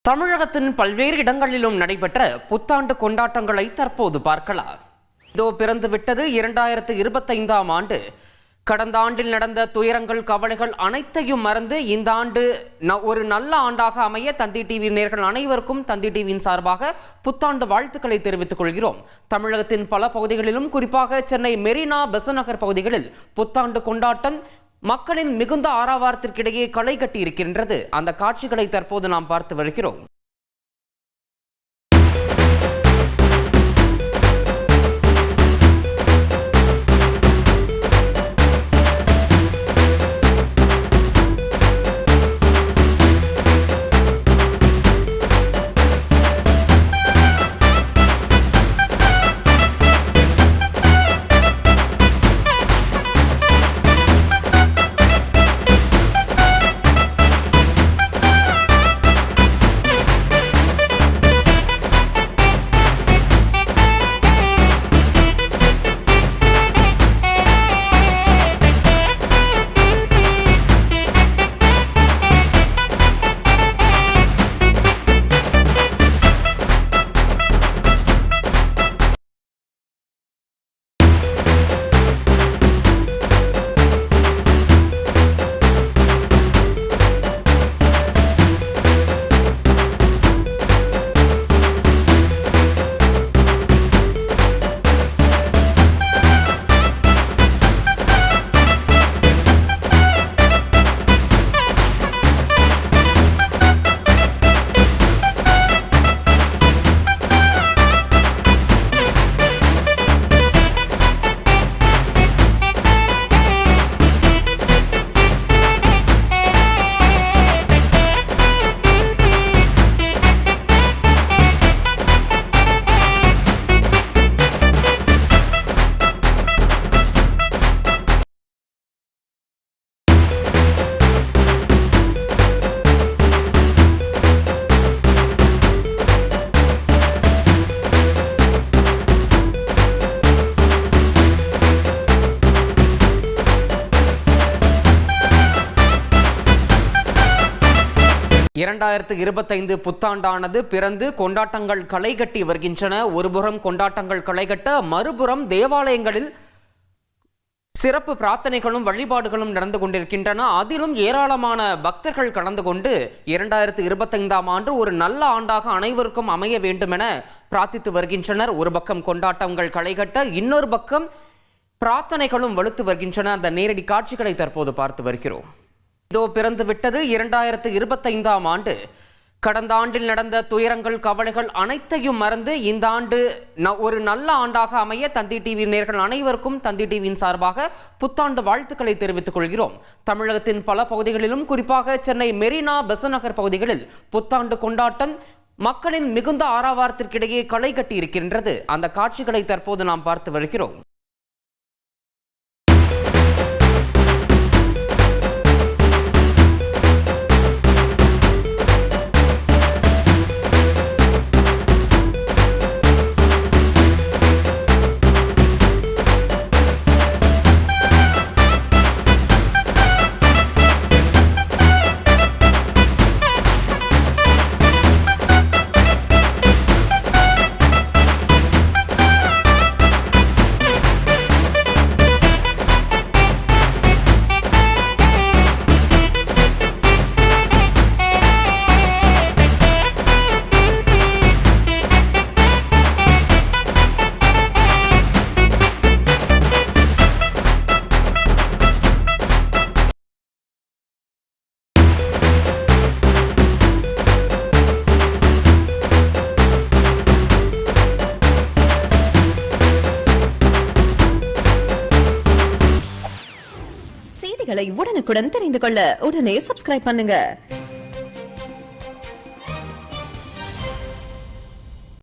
தமிழகத்தின் பல்வேறு இடங்களிலும் நடைபெற்ற புத்தாண்டு கொண்டாட்டங்களை தற்போது பார்க்கலாம். இதோ பிறந்துவிட்டது 2025ஆம் ஆண்டு. கடந்த ஆண்டில் நடந்த துயரங்கள், கவலைகள் அனைத்தையும் மறந்து இந்த ஆண்டு ஒரு நல்ல ஆண்டாக அமைய தந்தி டிவி நேயர்கள் அனைவருக்கும் தந்தி டிவியின் சார்பாக புத்தாண்டு வாழ்த்துக்களை தெரிவித்துக் கொள்கிறோம். தமிழகத்தின் பல பகுதிகளிலும், குறிப்பாக சென்னை மெரினா, பெசன்ட் நகர் பகுதிகளில் புத்தாண்டு கொண்டாட்டம் மக்களின் மிகுந்த ஆரவாரத்திற்கிடையே களை கட்டி இருக்கின்றது. அந்த காட்சிகளை தற்போது நாம் பார்த்து வருகிறோம். புத்தாண்டானது பிறந்து கொண்டாட்டங்கள் களை கட்டி வருகின்றன. ஒருபுறம் கொண்டாட்டங்கள் களைகட்ட, மறுபுறம் தேவாலயங்களில் சிறப்பு பிரார்த்தனைகளும் வழிபாடுகளும் நடந்து கொண்டிருக்கின்றன. அதிலும் ஏராளமான பக்தர்கள் கலந்து கொண்டு 2025ஆம் ஆண்டு ஒரு நல்ல ஆண்டாக அனைவருக்கும் அமைய வேண்டும் என பிரார்த்தித்து வருகின்றனர். ஒரு பக்கம் கொண்டாட்டங்கள் களைகட்ட, இன்னொரு பக்கம் பிரார்த்தனைகளும் வலுத்து வருகின்றன. அந்த நேரடி காட்சிகளை தற்போது பார்த்து வருகிறோம். இதோ பிறந்துவிட்டது 2025ஆம் ஆண்டு. கடந்த ஆண்டில் நடந்த துயரங்கள், கவலைகள் அனைத்தையும் மறந்து இந்த ஆண்டு ஒரு நல்ல ஆண்டாக அமைய தந்தி டிவி நேயர்கள் அனைவருக்கும் தந்தி டிவியின் சார்பாக புத்தாண்டு வாழ்த்துக்களை தெரிவித்துக் கொள்கிறோம். தமிழகத்தின் பல பகுதிகளிலும், குறிப்பாக சென்னை மெரினா, பெசன்ட் நகர் பகுதிகளில் புத்தாண்டு கொண்டாட்டம் மக்களின் மிகுந்த ஆரவாரத்திற்கிடையே களை கட்டி இருக்கின்றது. அந்த காட்சிகளை தற்போது நாம் பார்த்து வருகிறோம். உடனுக்குடன் தெரிந்து கொள்ள உடனே சப்ஸ்கிரைப் பண்ணுங்க.